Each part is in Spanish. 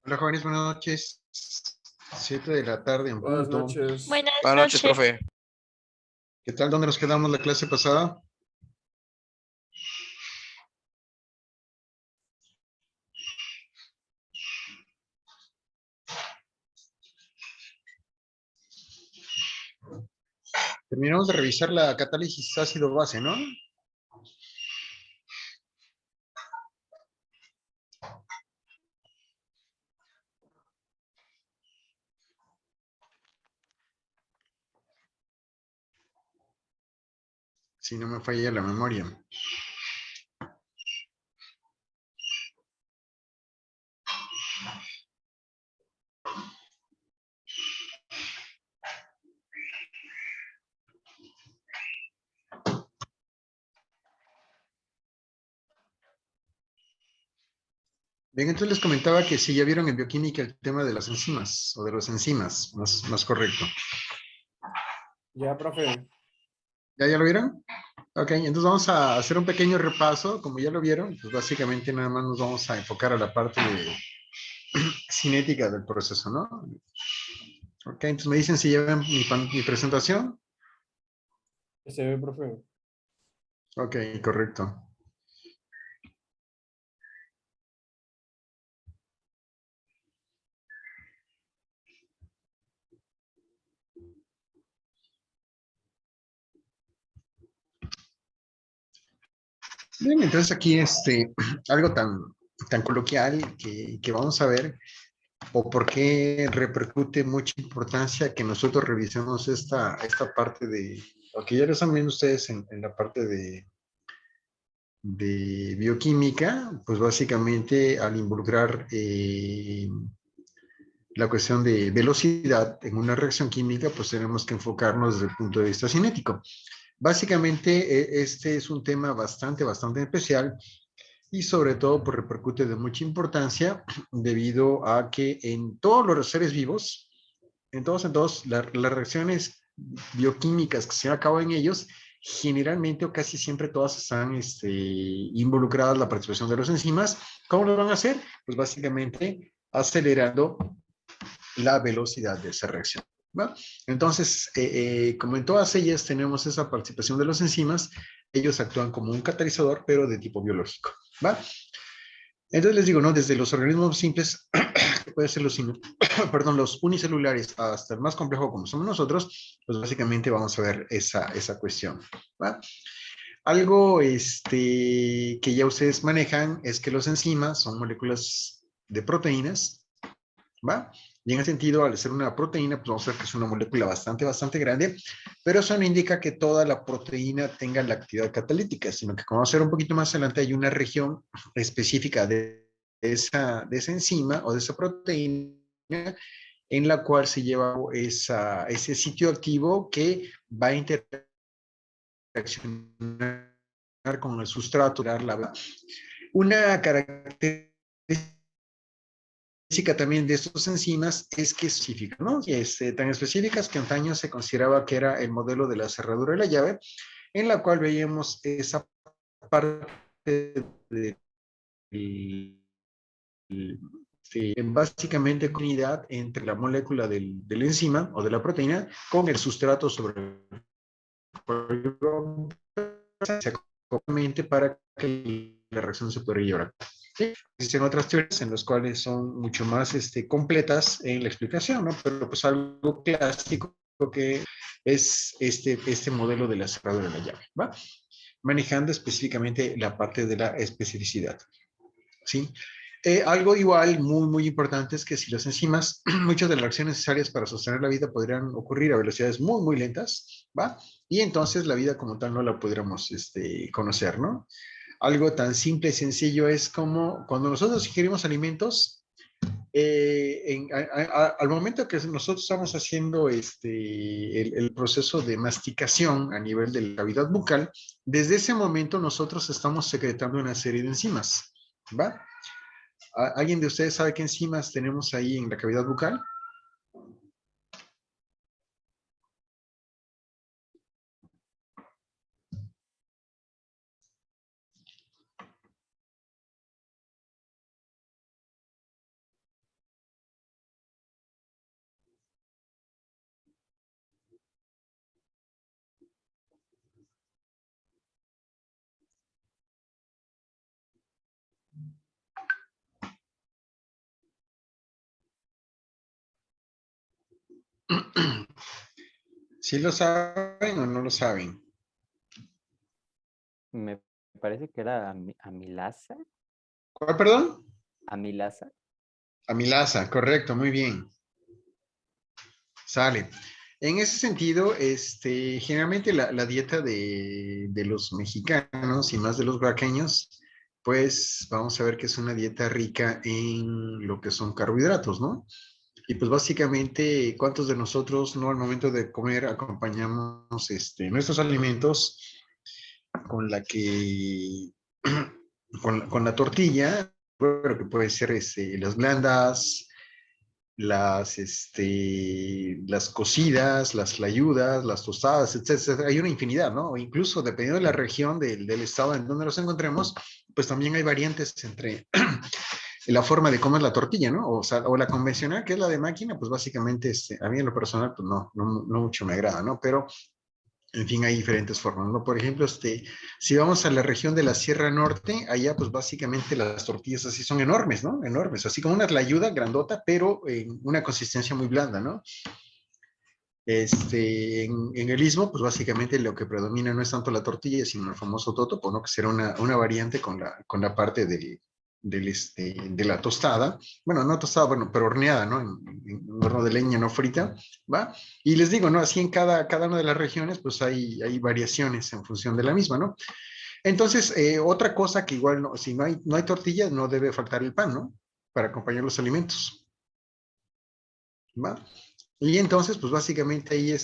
Hola jóvenes, buenas noches. 7 de la tarde en Buenas punto. noches. Buenas Buenas noches, noches. profe. ¿Qué tal? ¿Dónde nos quedamos la clase pasada? Terminamos de revisar la catálisis ácido-base, ¿no? Si no me falla la memoria. Bien, entonces les comentaba que si ya vieron en bioquímica el tema de las enzimas, o de las enzimas, más correcto. Ya, profe. ¿Ya lo vieron? Ok, entonces vamos a hacer un pequeño repaso. Como ya lo vieron, pues básicamente nada más nos vamos a enfocar a la parte de cinética del proceso, ¿no? Ok, entonces me dicen si ya ven mi presentación. Se ve, profe. Ok, correcto. Bien, entonces aquí algo tan coloquial que vamos a ver, o por qué repercute mucha importancia que nosotros revisemos esta parte de, o que ya lo están viendo ustedes en la parte de bioquímica, pues básicamente al involucrar la cuestión de velocidad en una reacción química, pues tenemos que enfocarnos desde el punto de vista cinético. Básicamente, este es un tema bastante especial y sobre todo pues repercute de mucha importancia debido a que en todos los seres vivos, en todos las reacciones bioquímicas que se llevan a cabo en ellos, generalmente o casi siempre todas están involucradas la participación de las enzimas. ¿Cómo lo van a hacer? Pues básicamente acelerando la velocidad de esa reacción. ¿Va? Entonces, como en todas ellas tenemos esa participación de las enzimas, ellos actúan como un catalizador, pero de tipo biológico. ¿Va? Entonces les digo, ¿no? Desde los organismos simples, que pueden ser perdón, los unicelulares, hasta el más complejo como somos nosotros, pues básicamente vamos a ver esa cuestión. ¿Va? Algo que ya ustedes manejan es que los enzimas son moléculas de proteínas, ¿va? Y en ese sentido, al ser una proteína, pues vamos a ver que es una molécula bastante grande, pero eso no indica que toda la proteína tenga la actividad catalítica, sino que como vamos a ver un poquito más adelante, hay una región específica de esa enzima o de esa proteína en la cual se lleva ese sitio activo que va a interaccionar con el sustrato. Una característica también de estas enzimas es que es específica, ¿no? Y tan específicas que antaño se consideraba que era el modelo de la cerradura de la llave, en la cual veíamos esa parte de, básicamente comunidad entre la molécula del enzima o de la proteína con el sustrato sobre el cual para que la reacción se pueda llevar. ¿Sí? Existen otras teorías en las cuales son mucho más completas en la explicación, ¿no? Pero pues algo clásico que es este modelo de la cerradura de la llave, ¿va? Manejando específicamente la parte de la especificidad, ¿sí? Algo igual muy importante es que si las enzimas, muchas de las reacciones necesarias para sostener la vida podrían ocurrir a velocidades muy lentas, ¿va? Y entonces la vida como tal no la podríamos conocer, ¿no? Algo tan simple y sencillo es como cuando nosotros ingerimos alimentos, al momento que nosotros estamos haciendo el proceso de masticación a nivel de la cavidad bucal, desde ese momento nosotros estamos secretando una serie de enzimas, ¿va? ¿Alguien de ustedes sabe qué enzimas tenemos ahí en la cavidad bucal? ¿Sí lo saben o no lo saben? Me parece que era amilasa. ¿Cuál, perdón? Amilasa. Amilasa, correcto, muy bien. Sale. En ese sentido, generalmente la dieta de los mexicanos y más de los oaxaqueños, pues vamos a ver que es una dieta rica en lo que son carbohidratos, ¿no? Y pues básicamente, ¿cuántos de nosotros no al momento de comer acompañamos nuestros alimentos con la que, con la tortilla, bueno, que puede ser las blandas, las cocidas, las tlayudas, las tostadas, etcétera? Hay una infinidad, ¿no? O incluso dependiendo de la región del estado en donde nos encontremos, pues también hay variantes entre la forma de cómo es la tortilla, ¿no? O sea, o la convencional, que es la de máquina, pues básicamente, a mí en lo personal, pues no mucho me agrada, ¿no? Pero en fin, hay diferentes formas, ¿no? Por ejemplo, si vamos a la región de la Sierra Norte, allá pues básicamente las tortillas así son enormes, ¿no? Enormes, así como una tlayuda grandota, pero en una consistencia muy blanda, ¿no? En el Istmo, pues básicamente lo que predomina no es tanto la tortilla, sino el famoso totopo, ¿no? Que será una variante con la parte de la tostada. Bueno, no tostada, bueno, pero horneada, ¿no? En horno de leña, no frita, ¿va? Y les digo, ¿no? Así en cada una de las regiones, pues hay variaciones en función de la misma, ¿no? Entonces, otra cosa que igual, no, si no hay tortilla, no debe faltar el pan, ¿no? Para acompañar los alimentos, ¿va? Y entonces, pues básicamente ahí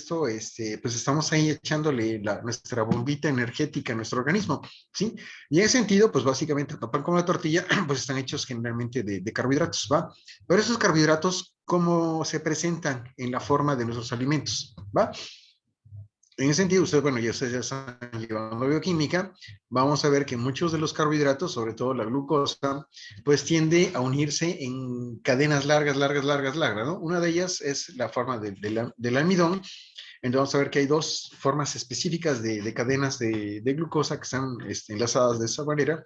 pues estamos ahí echándole nuestra bombita energética a nuestro organismo, ¿sí? Y en ese sentido, pues básicamente tanto pan como la tortilla, pues están hechos generalmente de carbohidratos, ¿va? Pero esos carbohidratos, ¿cómo se presentan en la forma de nuestros alimentos, ¿va? En ese sentido, ustedes, bueno, ustedes ya están llevando bioquímica, vamos a ver que muchos de los carbohidratos, sobre todo la glucosa, pues tiende a unirse en cadenas largas, ¿no? Una de ellas es la forma del almidón. Entonces vamos a ver que hay dos formas específicas de cadenas de glucosa que están enlazadas de esa manera.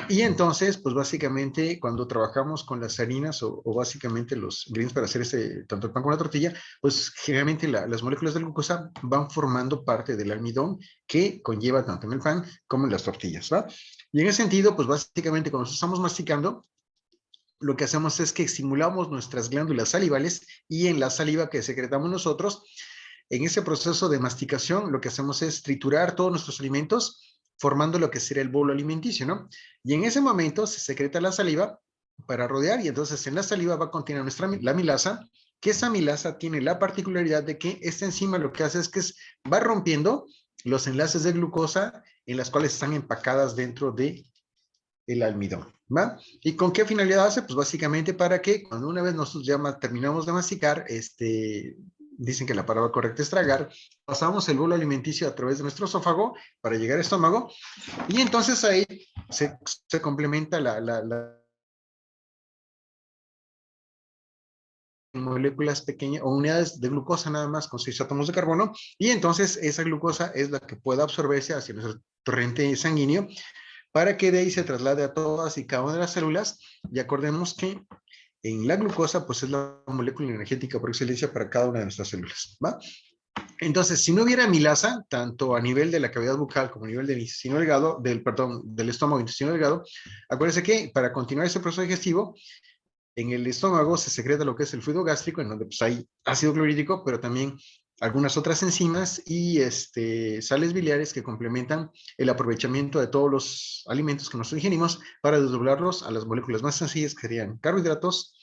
Y entonces, pues básicamente cuando trabajamos con las harinas o básicamente los ingredientes para hacer tanto el pan como la tortilla, pues generalmente las moléculas de glucosa van formando parte del almidón que conlleva tanto en el pan como en las tortillas, ¿va? Y en ese sentido, pues básicamente cuando estamos masticando, lo que hacemos es que estimulamos nuestras glándulas salivales y en la saliva que secretamos nosotros, en ese proceso de masticación, lo que hacemos es triturar todos nuestros alimentos, formando lo que sería el bolo alimenticio, ¿no? Y en ese momento se secreta la saliva para rodear y entonces en la saliva va a contener la milasa, que esa milasa tiene la particularidad de que esta enzima lo que hace es que va rompiendo los enlaces de glucosa en las cuales están empacadas dentro de el almidón, ¿va? ¿Y con qué finalidad hace? Pues básicamente para que cuando una vez nosotros ya terminamos de masticar, dicen que la palabra correcta es tragar, pasamos el bolo alimenticio a través de nuestro esófago para llegar al estómago y entonces ahí se complementa la moléculas pequeñas o unidades de glucosa nada más con 6 átomos de carbono y entonces esa glucosa es la que puede absorberse hacia nuestro torrente sanguíneo para que de ahí se traslade a todas y cada una de las células. Y acordemos que en la glucosa, pues es la molécula energética por excelencia para cada una de nuestras células, ¿va? Entonces, si no hubiera amilasa, tanto a nivel de la cavidad bucal como a nivel del intestino delgado, del estómago e intestino delgado, acuérdense que para continuar ese proceso digestivo, en el estómago se secreta lo que es el fluido gástrico, en donde pues, hay ácido clorhídrico, pero también algunas otras enzimas y sales biliares que complementan el aprovechamiento de todos los alimentos que nosotros ingerimos para desdoblarlos a las moléculas más sencillas que serían carbohidratos,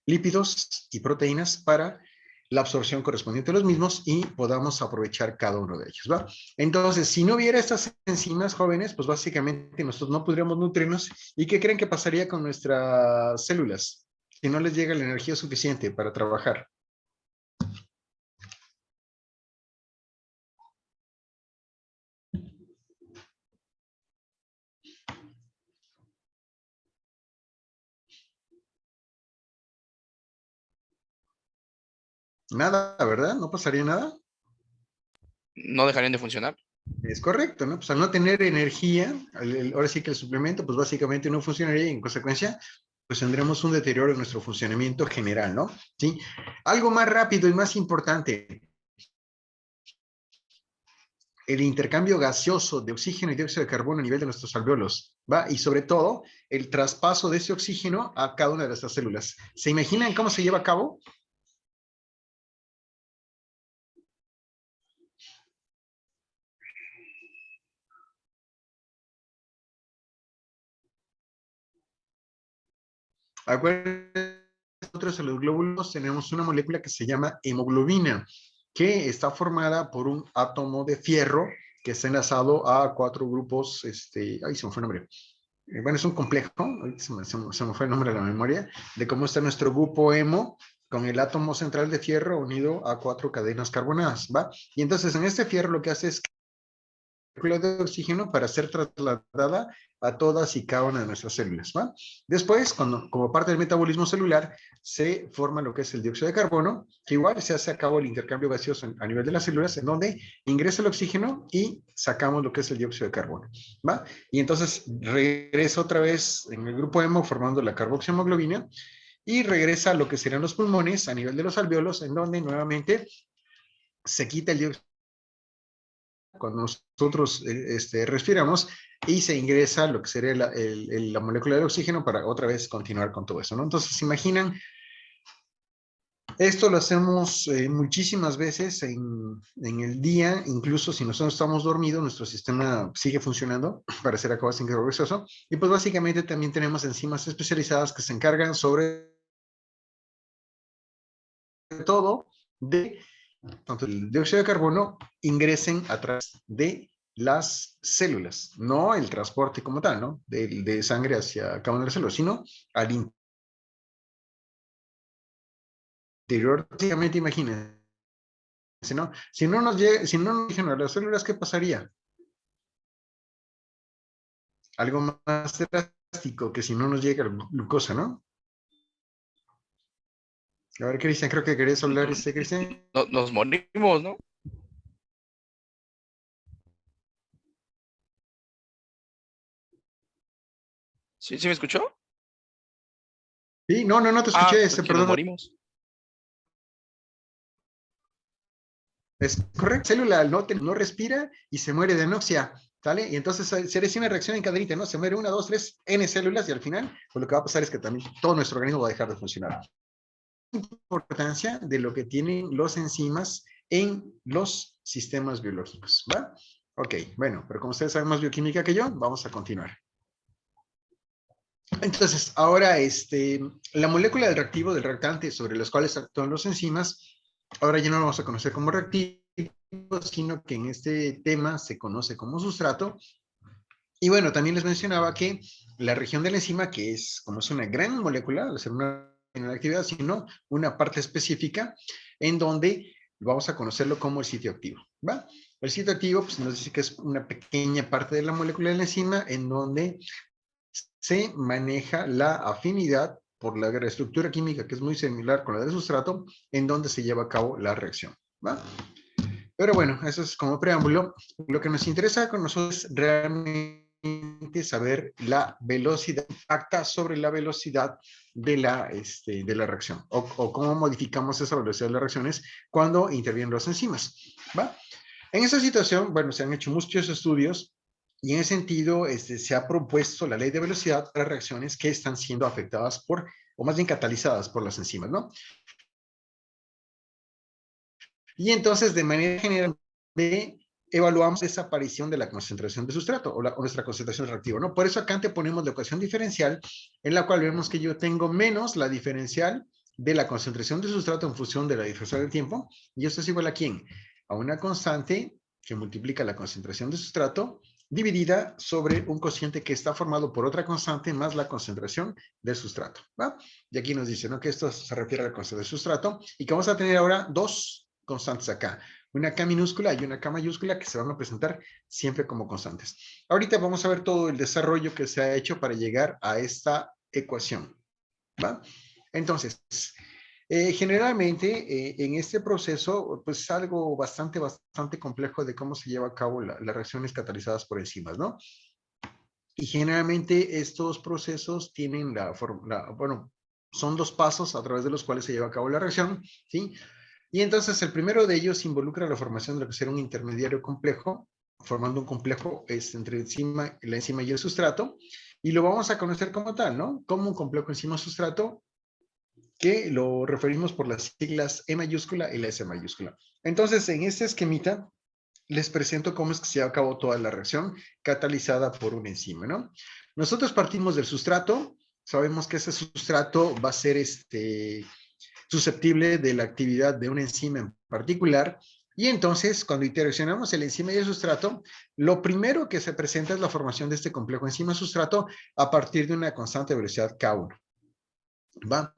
lípidos y proteínas para la absorción correspondiente a los mismos y podamos aprovechar cada uno de ellos, ¿va? Entonces, si no hubiera estas enzimas jóvenes, pues básicamente nosotros no podríamos nutrirnos. ¿Y qué creen que pasaría con nuestras células si no les llega la energía suficiente para trabajar? Nada, ¿verdad? ¿No pasaría nada? No dejarían de funcionar. Es correcto, ¿no? Pues al no tener energía, ahora sí que el suplemento, pues básicamente no funcionaría y en consecuencia, pues tendremos un deterioro en nuestro funcionamiento general, ¿no? ¿Sí? Algo más rápido y más importante, el intercambio gaseoso de oxígeno y dióxido de carbono a nivel de nuestros alvéolos, ¿va? Y sobre todo, el traspaso de ese oxígeno a cada una de nuestras células. ¿Se imaginan cómo se lleva a cabo? Acuérdense, nosotros en los glóbulos tenemos una molécula que se llama hemoglobina, que está formada por un átomo de fierro que está enlazado a 4 grupos, ay, se me fue el nombre. Bueno, es un complejo, se me fue el nombre de la memoria, de cómo está nuestro grupo hemo con el átomo central de fierro unido a 4 cadenas carbonadas, ¿va? Y entonces en este fierro lo que hace es de oxígeno para ser trasladada a todas y cada una de nuestras células, ¿va? Después, como parte del metabolismo celular, se forma lo que es el dióxido de carbono, que igual se hace a cabo el intercambio gaseoso a nivel de las células, en donde ingresa el oxígeno y sacamos lo que es el dióxido de carbono, ¿va? Y entonces regresa otra vez en el grupo hemo formando la carboxihemoglobina y regresa a lo que serían los pulmones a nivel de los alvéolos, en donde nuevamente se quita el dióxido cuando nosotros respiramos y se ingresa lo que sería la molécula de oxígeno para otra vez continuar con todo eso, ¿no? Entonces, ¿se imaginan? Esto lo hacemos muchísimas veces en el día, incluso si nosotros estamos dormidos, nuestro sistema sigue funcionando para hacer acabado sin gaseoso. Y pues básicamente también tenemos enzimas especializadas que se encargan sobre todo de tanto el dióxido de carbono ingresen a través de las células, no el transporte como tal, ¿no? De sangre hacia cada una de las células, sino al interior. Básicamente, imagínense, ¿no? Si no nos llegan a las células, ¿qué pasaría? Algo más drástico que si no nos llega la glucosa, ¿no? A ver, Cristian, creo que querías hablar, Cristian. Nos morimos, ¿no? ¿Sí me escuchó? Sí, no te Ah, escuché, pues que nos perdón. morimos. Es correcto, célula no respira y se muere de anoxia, ¿sale? Y entonces se hace una reacción en cadenita, ¿no? Se muere 1, 2, 3, N células y al final, pues lo que va a pasar es que también todo nuestro organismo va a dejar de funcionar. La importancia de lo que tienen los enzimas en los sistemas biológicos, ¿va? Ok, bueno, pero como ustedes saben más bioquímica que yo, vamos a continuar. Entonces, ahora, la molécula del reactivo, del reactante sobre los cuales actúan los enzimas, ahora ya no lo vamos a conocer como reactivo, sino que en este tema se conoce como sustrato. Y bueno, también les mencionaba que la región de la enzima, que es como es una gran molécula, al ser una actividad, sino una parte específica en donde vamos a conocerlo como el sitio activo, ¿va? El sitio activo pues, nos dice que es una pequeña parte de la molécula de la enzima en donde se maneja la afinidad por la estructura química que es muy similar con la del sustrato, en donde se lleva a cabo la reacción, ¿va? Pero bueno, eso es como preámbulo. Lo que nos interesa con nosotros es realmente saber la velocidad, impacta sobre la velocidad de la reacción o cómo modificamos esa velocidad de las reacciones cuando intervienen las enzimas, ¿va? En esa situación, bueno, se han hecho muchos estudios y en ese sentido se ha propuesto la ley de velocidad para reacciones que están siendo afectadas por, o más bien catalizadas por las enzimas, ¿no? Y entonces, de manera general, evaluamos esa aparición de la concentración de sustrato o nuestra concentración reactiva, ¿no? Por eso acá anteponemos la ecuación diferencial, en la cual vemos que yo tengo menos la diferencial de la concentración de sustrato en función de la diferencial del tiempo, y esto es igual a ¿quién? A una constante que multiplica la concentración de sustrato dividida sobre un cociente que está formado por otra constante más la concentración del sustrato, ¿va? Y aquí nos dice, ¿no? Que esto se refiere a la concentración del sustrato y que vamos a tener ahora dos constantes acá, una K minúscula y una K mayúscula que se van a presentar siempre como constantes. Ahorita vamos a ver todo el desarrollo que se ha hecho para llegar a esta ecuación, ¿va? Entonces, generalmente en este proceso, pues es algo bastante complejo de cómo se lleva a cabo las reacciones catalizadas por enzimas, ¿no? Y generalmente estos procesos tienen bueno, son 2 pasos a través de los cuales se lleva a cabo la reacción, ¿sí? Y entonces el primero de ellos involucra la formación de lo que será un intermediario complejo, formando un complejo entre la enzima y el sustrato, y lo vamos a conocer como tal, ¿no? Como un complejo enzima-sustrato, que lo referimos por las siglas E mayúscula y la S mayúscula. Entonces, en este esquemita, les presento cómo es que se lleva a cabo toda la reacción catalizada por una enzima, ¿no? Nosotros partimos del sustrato, sabemos que ese sustrato va a ser susceptible de la actividad de una enzima en particular, y entonces cuando interaccionamos el enzima y el sustrato, lo primero que se presenta es la formación de este complejo enzima-sustrato a partir de una constante velocidad K1, ¿va?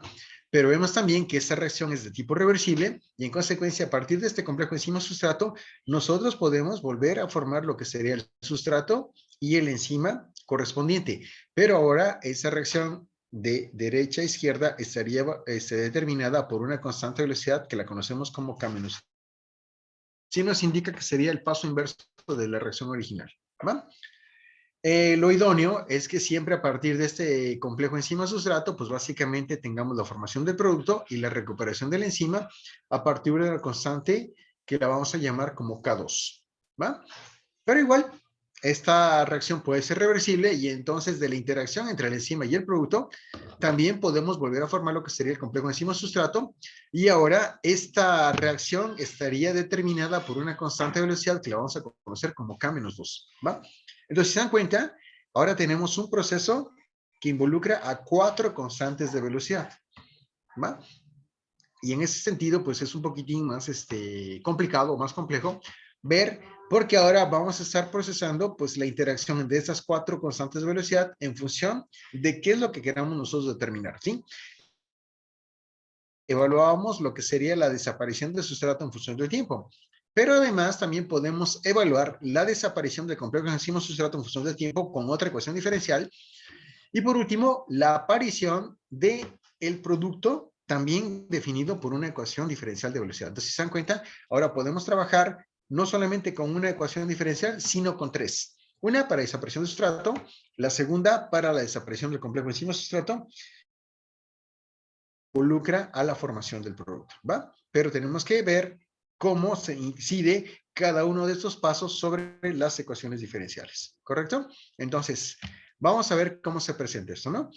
Pero vemos también que esta reacción es de tipo reversible y en consecuencia a partir de este complejo enzima-sustrato nosotros podemos volver a formar lo que sería el sustrato y el enzima correspondiente. Pero ahora esa reacción de derecha a izquierda estaría determinada por una constante velocidad que la conocemos como K-. Sí nos indica que sería el paso inverso de la reacción original, ¿va? Lo idóneo es que siempre a partir de este complejo enzima-sustrato, pues básicamente tengamos la formación del producto y la recuperación de la enzima a partir de la constante que la vamos a llamar como K2, ¿va? Pero igual, esta reacción puede ser reversible y entonces de la interacción entre la enzima y el producto, también podemos volver a formar lo que sería el complejo enzima-sustrato y ahora esta reacción estaría determinada por una constante de velocidad que la vamos a conocer como K-2, ¿va? Entonces, si se dan cuenta, ahora tenemos un proceso que involucra a 4 constantes de velocidad, ¿va? Y en ese sentido, pues es un poquitín más complicado, más complejo ver, porque ahora vamos a estar procesando pues la interacción de estas 4 constantes de velocidad en función de qué es lo que queramos nosotros determinar, ¿sí? Evaluábamos lo que sería la desaparición del sustrato en función del tiempo. Pero además también podemos evaluar la desaparición del complejo enzima-sustrato en función del tiempo con otra ecuación diferencial. Y por último, la aparición del producto también definido por una ecuación diferencial de velocidad. Entonces, si se dan cuenta, ahora podemos trabajar no solamente con una ecuación diferencial, sino con 3. Una para desaparición del sustrato, la segunda para la desaparición del complejo enzima-sustrato, involucra a la formación del producto, ¿va? Pero tenemos que ver cómo se incide cada uno de estos pasos sobre las ecuaciones diferenciales, ¿correcto? Entonces, vamos a ver cómo se presenta esto, ¿no?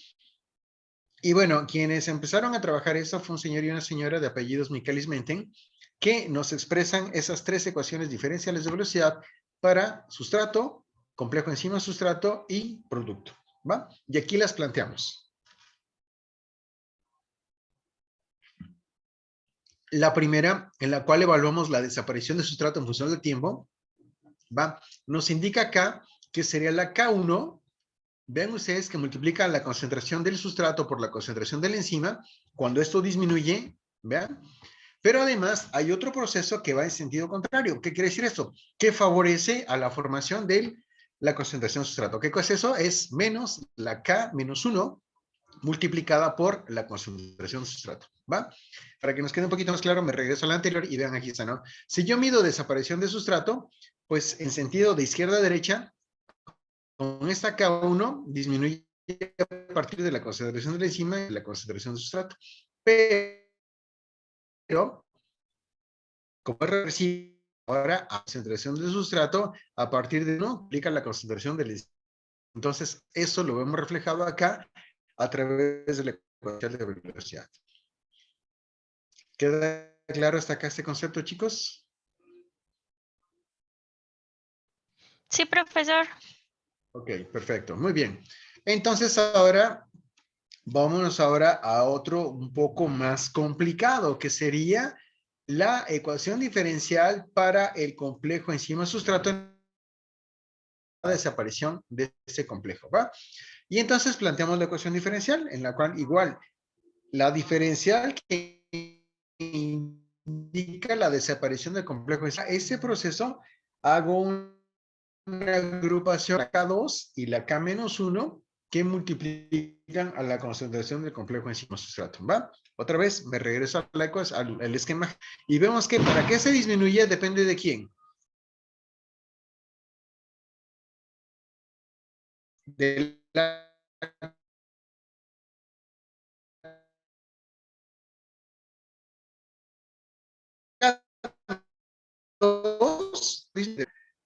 Y bueno, quienes empezaron a trabajar eso fue un señor y una señora de apellidos Michaelis-Menten, que nos expresan esas 3 ecuaciones diferenciales de velocidad para sustrato, complejo enzima-sustrato y producto, ¿va? Y aquí las planteamos. La primera, en la cual evaluamos la desaparición del sustrato en función del tiempo, ¿va? Nos indica acá que sería la K1. Vean ustedes que multiplica la concentración del sustrato por la concentración de la enzima. Cuando esto disminuye, ¿vean? Pero además hay otro proceso que va en sentido contrario. ¿Qué quiere decir esto? Que favorece a la formación de la concentración del sustrato. ¿Qué cosa es eso? Es menos la K-1 multiplicada por la concentración del sustrato, ¿va? Para que nos quede un poquito más claro, me regreso a la anterior y vean aquí está, ¿no? Si yo mido desaparición de sustrato, pues en sentido de izquierda a derecha, con esta K1 disminuye a partir de la concentración de la enzima y la concentración del sustrato. Pero, como es reversible, ahora a concentración del sustrato, a partir de 1, aplica la concentración de la enzima. Entonces, eso lo vemos reflejado acá a través de la ecuación de velocidad. ¿Queda claro hasta acá este concepto, chicos? Sí, profesor. Ok, perfecto, muy bien. Entonces ahora, vámonos ahora a otro un poco más complicado, que sería la ecuación diferencial para el complejo enzima-sustrato en la desaparición de ese complejo, ¿va? Y entonces planteamos la ecuación diferencial, en la cual igual, la diferencial que indica la desaparición del complejo. Ese proceso hago una agrupación, la K2 y la K-1, que multiplican a la concentración del complejo enzima-sustrato, ¿va? Otra vez me regreso a la al esquema y vemos que para qué se disminuye depende de quién. de la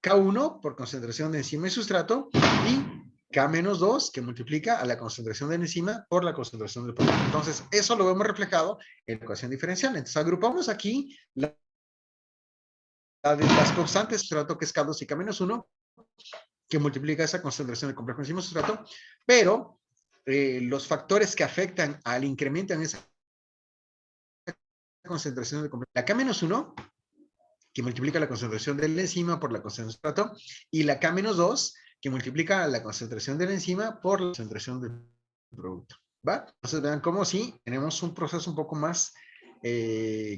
K1 por concentración de enzima y sustrato y K-2 que multiplica a la concentración de la enzima por la concentración del producto. Entonces, eso lo vemos reflejado en la ecuación diferencial. Entonces, agrupamos aquí la de las constantes sustrato que es K2 y K-1 que multiplica esa concentración del complejo enzima sustrato, pero los factores que afectan al incremento en esa concentración del complejo, la K-1 que multiplica la concentración de la enzima por la concentración del sustrato, y la K-2, que multiplica la concentración de la enzima por la concentración del producto. ¿Va? Entonces vean cómo sí, tenemos un proceso un poco más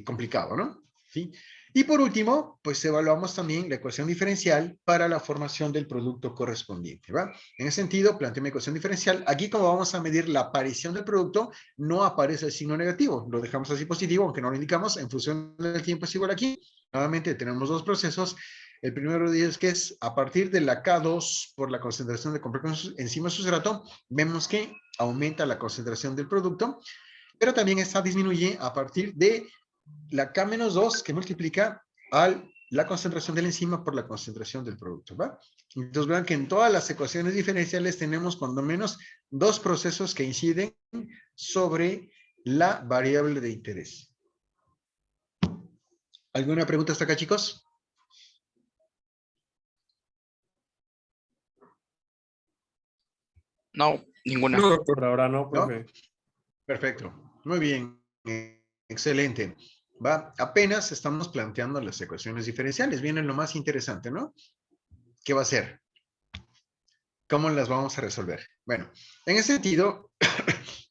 complicado, ¿no? ¿Sí? Y por último, pues evaluamos también la ecuación diferencial para la formación del producto correspondiente, ¿va? En ese sentido, planteo mi ecuación diferencial. Aquí, como vamos a medir la aparición del producto, no aparece el signo negativo. Lo dejamos así positivo, aunque no lo indicamos. En función del tiempo es igual aquí. Nuevamente, tenemos dos procesos. El primero de ellos que es a partir de la K2 por la concentración de complejo enzima sustrato, vemos que aumenta la concentración del producto, pero también esta disminuye a partir de la K-2 que multiplica la concentración de la enzima por la concentración del producto, ¿va? Entonces vean que en todas las ecuaciones diferenciales tenemos cuando menos dos procesos que inciden sobre la variable de interés. ¿Alguna pregunta hasta acá, chicos? No, ninguna. No, por ahora no, ¿No? profe. Perfecto. Muy bien. Excelente. Va, apenas estamos planteando las ecuaciones diferenciales. Viene lo más interesante, ¿no? ¿Qué va a ser? ¿Cómo las vamos a resolver? Bueno, en ese sentido,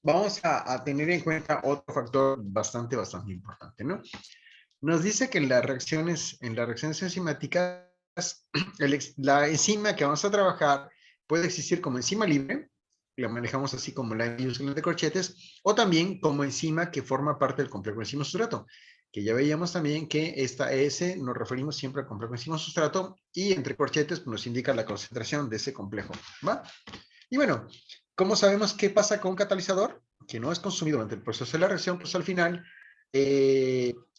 vamos a tener en cuenta otro factor bastante importante, ¿no? Nos dice que en las reacciones enzimáticas, la enzima que vamos a trabajar puede existir como enzima libre, la manejamos así como la mayúscula de corchetes, o también como enzima que forma parte del complejo enzima sustrato, que ya veíamos también que esta S nos referimos siempre al complejo enzima sustrato y entre corchetes pues, nos indica la concentración de ese complejo, ¿va? Y bueno, ¿cómo sabemos qué pasa con un catalizador? Que no es consumido durante el proceso de la reacción, pues al final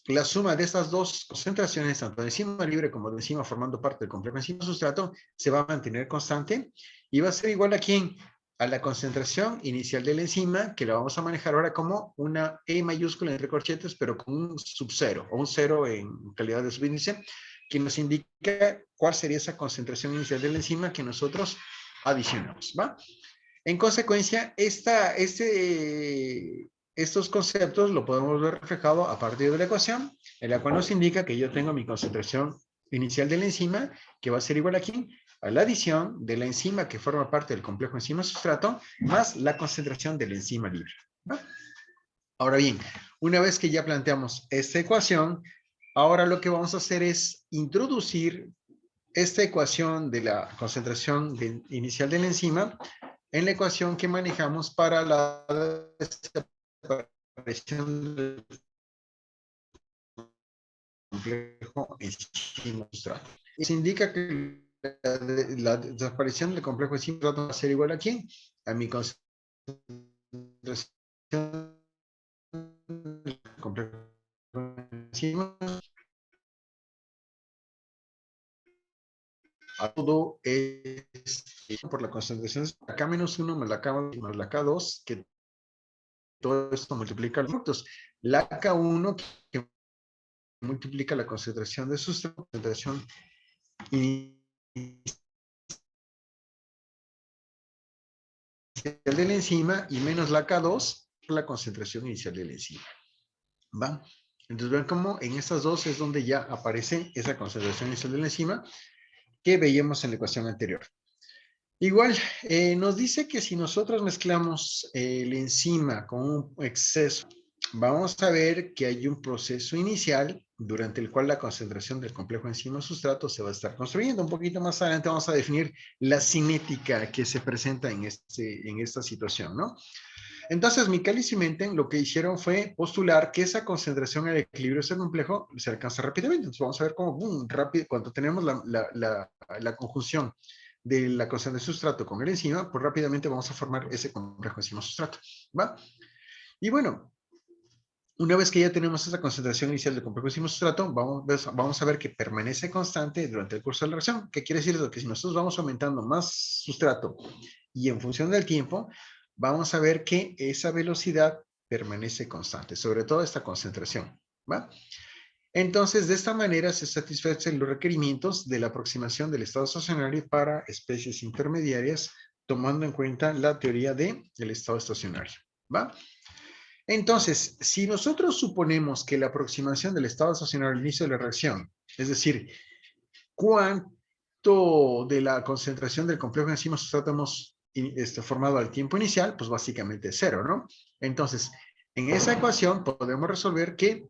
la suma de estas dos concentraciones, tanto de enzima libre como de enzima formando parte del complejo enzima sustrato, se va a mantener constante y va a ser igual a ¿quién? A la concentración inicial de la enzima, que la vamos a manejar ahora como una E mayúscula entre corchetes, pero con un subcero o un cero en calidad de subíndice, que nos indica cuál sería esa concentración inicial de la enzima que nosotros adicionamos, ¿va? En consecuencia, estos conceptos lo podemos ver reflejado a partir de la ecuación, en la cual nos indica que yo tengo mi concentración inicial de la enzima, que va a ser igual aquí a la adición de la enzima que forma parte del complejo enzima-sustrato, más la concentración de la enzima libre, ¿no? Ahora bien, una vez que ya planteamos esta ecuación, ahora lo que vamos a hacer es introducir esta ecuación de la concentración inicial de la enzima en la ecuación que manejamos para la desaparición del complejo enzima sustrato. Y se indica que la desaparición del complejo enzima sustrato va a ser igual a ¿quién? A mi concentración del complejo enzima a todo es por la concentración de K-1 más la K2, que todo esto multiplica los productos. La K1 que multiplica la concentración de sustrato, concentración inicial de la enzima y menos la K2, la concentración inicial de la enzima. ¿Va? Entonces vean cómo en estas dos es donde ya aparece esa concentración inicial de la enzima que veíamos en la ecuación anterior. Igual, nos dice que si nosotros mezclamos la enzima con un exceso, vamos a ver que hay un proceso inicial durante el cual la concentración del complejo enzima-sustrato se va a estar construyendo. Un poquito más adelante vamos a definir la cinética que se presenta en esta situación, ¿no? Entonces, Michael y Simenten lo que hicieron fue postular que esa concentración en el equilibrio de ese complejo se alcanza rápidamente. Entonces, vamos a ver cómo, boom, rápido, cuando tenemos la conjunción de la concentración de sustrato con el enzima, pues rápidamente vamos a formar ese complejo enzima-sustrato, ¿va? Y bueno, una vez que ya tenemos esa concentración inicial del complejo enzima-sustrato, vamos a ver que permanece constante durante el curso de la reacción. ¿Qué quiere decir eso? Que si nosotros vamos aumentando más sustrato y en función del tiempo, vamos a ver que esa velocidad permanece constante, sobre todo esta concentración, ¿va? Entonces, de esta manera se satisfacen los requerimientos de la aproximación del estado estacionario para especies intermediarias, tomando en cuenta la teoría del estado estacionario, ¿va? Entonces, si nosotros suponemos que la aproximación del estado estacionario al inicio de la reacción, es decir, cuánto de la concentración del complejo enzima sustrato hemos formado al tiempo inicial, pues básicamente 0, ¿no? Entonces, en esa ecuación podemos resolver que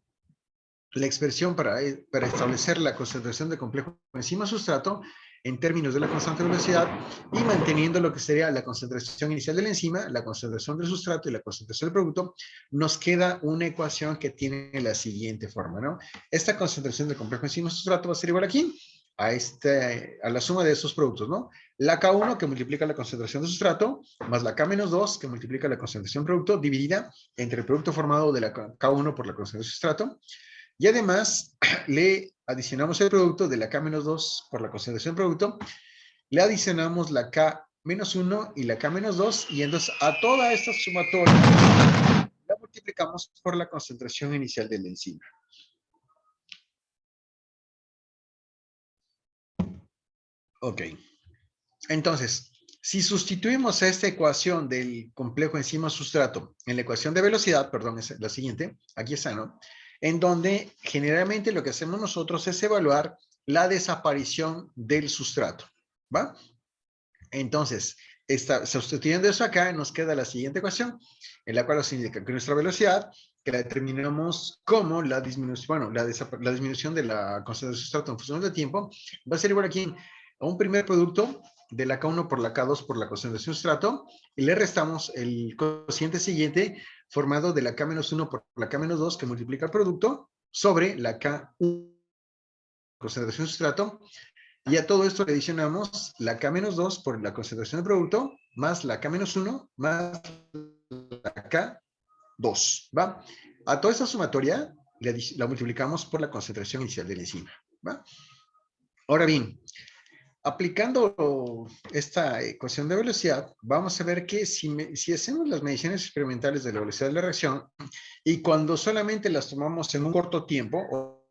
la expresión para establecer la concentración de complejo enzima sustrato en términos de la constante velocidad y manteniendo lo que sería la concentración inicial de la enzima, la concentración del sustrato y la concentración del producto, nos queda una ecuación que tiene la siguiente forma, ¿no? Esta concentración del complejo enzima sustrato va a ser igual aquí a la suma de esos productos, ¿no? La K1 que multiplica la concentración de sustrato más la K-2 que multiplica la concentración de producto dividida entre el producto formado de la K1 por la concentración de sustrato. Y además le adicionamos el producto de la K-2 por la concentración de producto, le adicionamos la K-1 y la K-2 y entonces a toda esta sumatoria la multiplicamos por la concentración inicial de la enzima. Ok. Entonces, si sustituimos a esta ecuación del complejo enzima-sustrato en la ecuación de velocidad, perdón, es la siguiente, aquí está, ¿no? En donde generalmente lo que hacemos nosotros es evaluar la desaparición del sustrato, ¿va? Entonces, sustituyendo eso acá, nos queda la siguiente ecuación, en la cual nos indica que nuestra velocidad, que la determinamos como la disminución, bueno, la disminución de la concentración del sustrato en función del tiempo, va a ser igual aquí a un primer producto de la K1 por la K2 por la concentración de sustrato, y le restamos el cociente siguiente formado de la K-1 por la K-2 que multiplica el producto sobre la K1 concentración de sustrato, y a todo esto le adicionamos la K-2 por la concentración de producto más la K-1 más la K2, ¿va? A toda esta sumatoria la multiplicamos por la concentración inicial de la enzima, ¿va? Ahora bien, aplicando esta ecuación de velocidad, vamos a ver que si hacemos las mediciones experimentales de la velocidad de la reacción y cuando solamente las tomamos en un corto tiempo,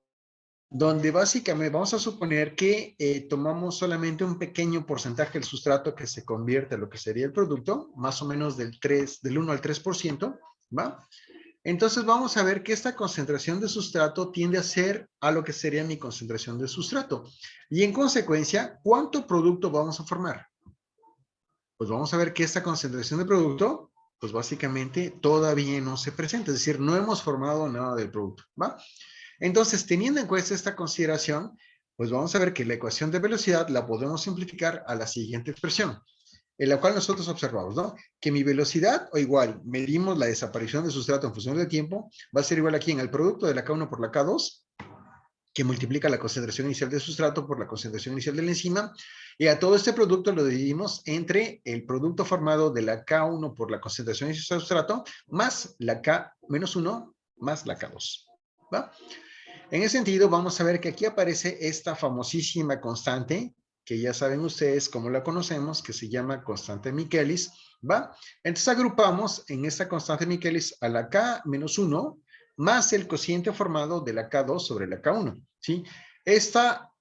donde básicamente vamos a suponer que tomamos solamente un pequeño porcentaje del sustrato que se convierte a lo que sería el producto, más o menos del 1 al 3%, ¿va? Entonces vamos a ver que esta concentración de sustrato tiende a ser a lo que sería mi concentración de sustrato. Y en consecuencia, ¿cuánto producto vamos a formar? Pues vamos a ver que esta concentración de producto, pues básicamente todavía no se presenta, es decir, no hemos formado nada del producto, ¿va? Entonces, teniendo en cuenta esta consideración, pues vamos a ver que la ecuación de velocidad la podemos simplificar a la siguiente expresión, en la cual nosotros observamos, ¿no? Que mi velocidad, o igual, medimos la desaparición de sustrato en función del tiempo, va a ser igual aquí en el producto de la K1 por la K2, que multiplica la concentración inicial del sustrato por la concentración inicial de la enzima, y a todo este producto lo dividimos entre el producto formado de la K1 por la concentración inicial del sustrato, más la K-1 más la K2, ¿va? En ese sentido, vamos a ver que aquí aparece esta famosísima constante, que ya saben ustedes cómo la conocemos, que se llama constante Michaelis, ¿va? Entonces agrupamos en esta constante Michaelis a la K-1 más el cociente formado de la K2 sobre la K1, ¿sí? Esta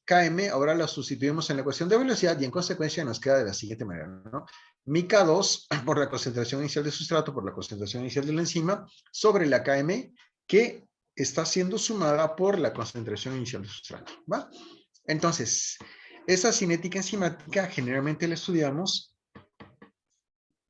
Km ahora la sustituimos en la ecuación de velocidad y en consecuencia nos queda de la siguiente manera, ¿no? Mi K2 por la concentración inicial de sustrato por la concentración inicial de la enzima sobre la Km que está siendo sumada por la concentración inicial de sustrato, ¿va? Entonces, esa cinética enzimática generalmente la estudiamos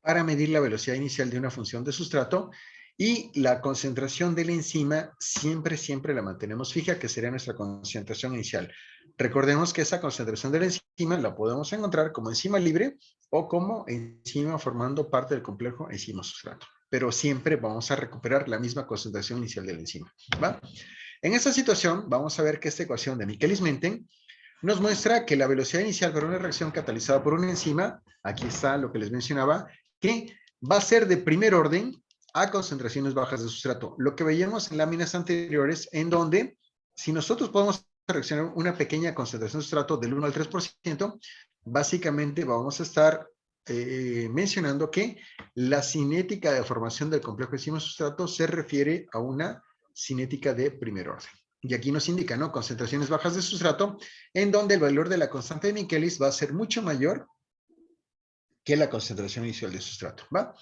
para medir la velocidad inicial de una función de sustrato y la concentración de la enzima siempre la mantenemos fija, que sería nuestra concentración inicial. Recordemos que esa concentración de la enzima la podemos encontrar como enzima libre o como enzima formando parte del complejo enzima-sustrato. Pero siempre vamos a recuperar la misma concentración inicial de la enzima, ¿va? En esta situación vamos a ver que esta ecuación de Michaelis-Menten nos muestra que la velocidad inicial para una reacción catalizada por una enzima, aquí está lo que les mencionaba, que va a ser de primer orden a concentraciones bajas de sustrato. Lo que veíamos en láminas anteriores, en donde si nosotros podemos reaccionar una pequeña concentración de sustrato del 1 al 3%, básicamente vamos a estar mencionando que la cinética de formación del complejo enzima-sustrato se refiere a una cinética de primer orden. Y aquí nos indica, ¿no? Concentraciones bajas de sustrato, en donde el valor de la constante de Michaelis va a ser mucho mayor que la concentración inicial de sustrato, ¿va?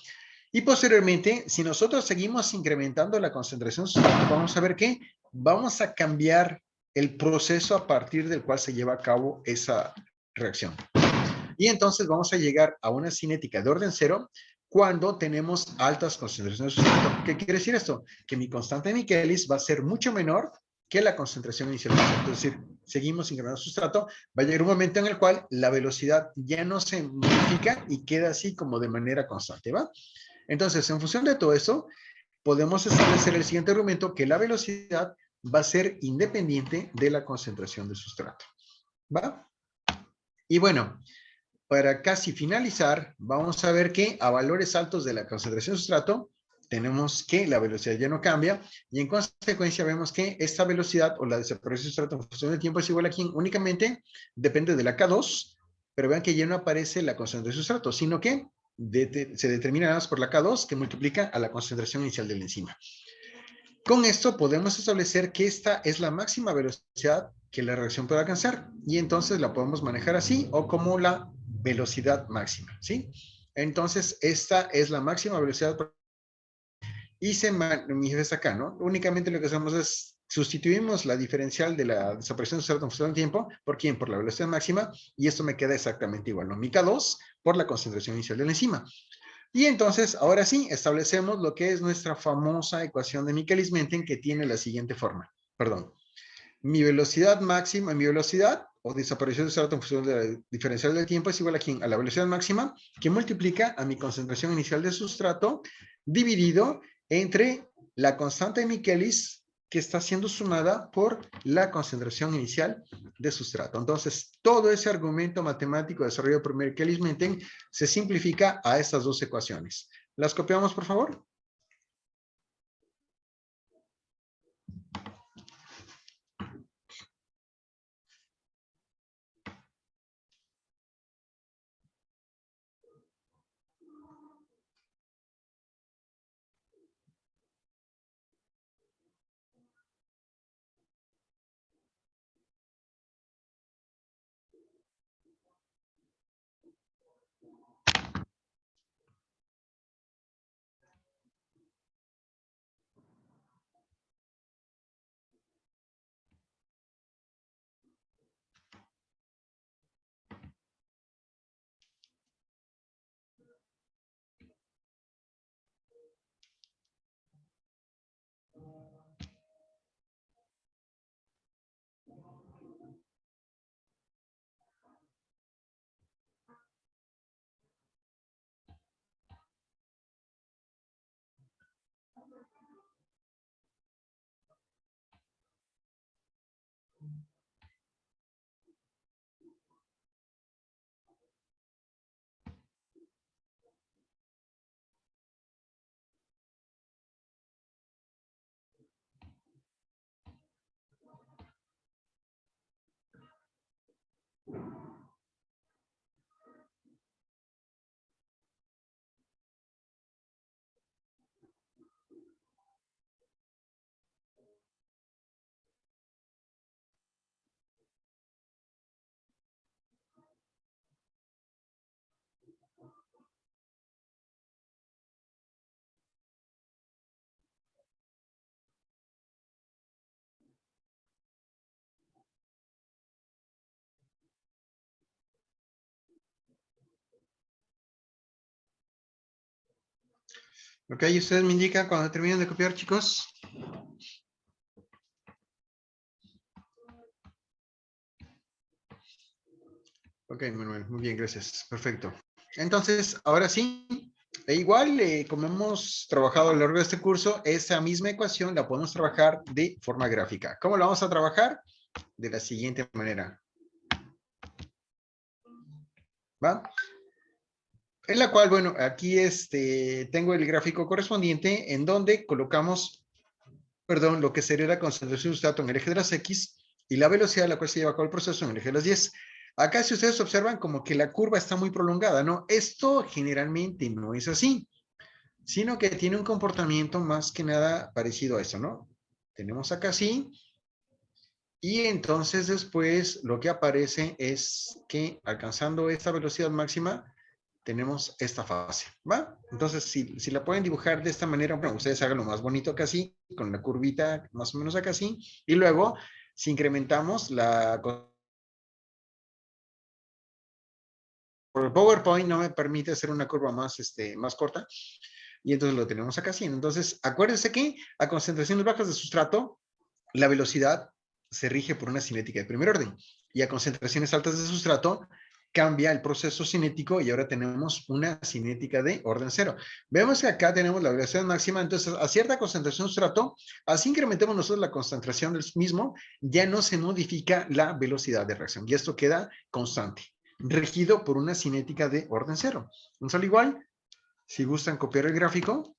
Y posteriormente, si nosotros seguimos incrementando la concentración de sustrato, vamos a ver que vamos a cambiar el proceso a partir del cual se lleva a cabo esa reacción. Y entonces vamos a llegar a una cinética de orden cero cuando tenemos altas concentraciones de sustrato. ¿Qué quiere decir esto? Que mi constante de Michaelis va a ser mucho menor que la concentración inicial de sustrato. Es decir, seguimos incrementando sustrato, va a llegar un momento en el cual la velocidad ya no se modifica y queda así como de manera constante, ¿va? Entonces, en función de todo eso, podemos establecer el siguiente argumento, que la velocidad va a ser independiente de la concentración de sustrato, ¿va? Y bueno, para casi finalizar, vamos a ver que a valores altos de la concentración de sustrato, tenemos que la velocidad ya no cambia, y en consecuencia vemos que esta velocidad o la desaparición de sustrato en función del tiempo es igual aquí, únicamente depende de la K2, pero vean que ya no aparece la concentración de sustrato, sino que se determina nada más por la K2 que multiplica a la concentración inicial de la enzima. Con esto podemos establecer que esta es la máxima velocidad que la reacción puede alcanzar, y entonces la podemos manejar así o como la velocidad máxima, ¿sí? Entonces, esta es la máxima velocidad y se manifiesta acá, ¿no? Únicamente lo que hacemos es sustituimos la diferencial de la desaparición de sustrato en función del tiempo. ¿Por quién? Por la velocidad máxima, y esto me queda exactamente igual, ¿no? Mi K2 por la concentración inicial de la enzima. Y entonces, ahora sí, establecemos lo que es nuestra famosa ecuación de Michaelis-Menten, que tiene la siguiente forma. Perdón. Mi velocidad máxima, mi velocidad o desaparición de sustrato en función de la diferencial del tiempo es igual a la velocidad máxima, que multiplica a mi concentración inicial de sustrato dividido entre la constante de Michaelis, que está siendo sumada por la concentración inicial de sustrato. Entonces, todo ese argumento matemático desarrollado por Michaelis-Menten se simplifica a estas dos ecuaciones. ¿Las copiamos, por favor? Ok, ustedes me indican cuando terminen de copiar, chicos. Ok, Manuel, muy bien, gracias. Perfecto. Entonces, ahora sí, igual como hemos trabajado a lo largo de este curso, esa misma ecuación la podemos trabajar de forma gráfica. ¿Cómo la vamos a trabajar? De la siguiente manera. ¿va? En la cual, bueno, aquí tengo el gráfico correspondiente en donde colocamos, perdón, lo que sería la concentración de sustrato en el eje de las X y la velocidad a la cual se lleva a cabo el proceso en el eje de las Y. Acá, si ustedes observan, como que la curva está muy prolongada, ¿no? Esto generalmente no es así, sino que tiene un comportamiento más que nada parecido a eso, ¿no? Tenemos acá así, y entonces después lo que aparece es que alcanzando esta velocidad máxima, tenemos esta fase, ¿va? Entonces, si la pueden dibujar de esta manera, bueno, ustedes hagan lo más bonito acá así, con la curvita más o menos acá así, y luego, si incrementamos por el PowerPoint no me permite hacer una curva más, más corta, y entonces lo tenemos acá así. Entonces, acuérdense que a concentraciones bajas de sustrato, la velocidad se rige por una cinética de primer orden, y a concentraciones altas de sustrato, cambia el proceso cinético y ahora tenemos una cinética de orden cero. Vemos que acá tenemos la velocidad máxima, entonces a cierta concentración de sustrato, así incrementemos nosotros la concentración del mismo, ya no se modifica la velocidad de reacción y esto queda constante, regido por una cinética de orden cero. Entonces, al igual, si gustan copiar el gráfico,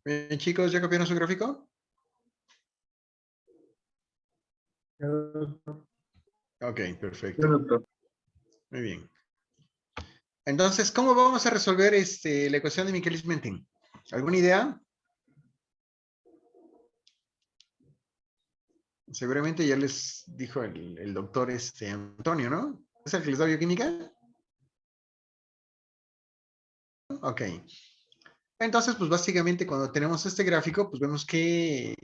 bien, chicos, ¿ya copiaron su gráfico? Ok, perfecto. Muy bien. Entonces, ¿cómo vamos a resolver la ecuación de Michaelis-Menten? ¿Alguna idea? Seguramente ya les dijo el doctor Antonio, ¿no? ¿Es el que les da bioquímica? Ok. Entonces, pues básicamente cuando tenemos este gráfico, pues vemos que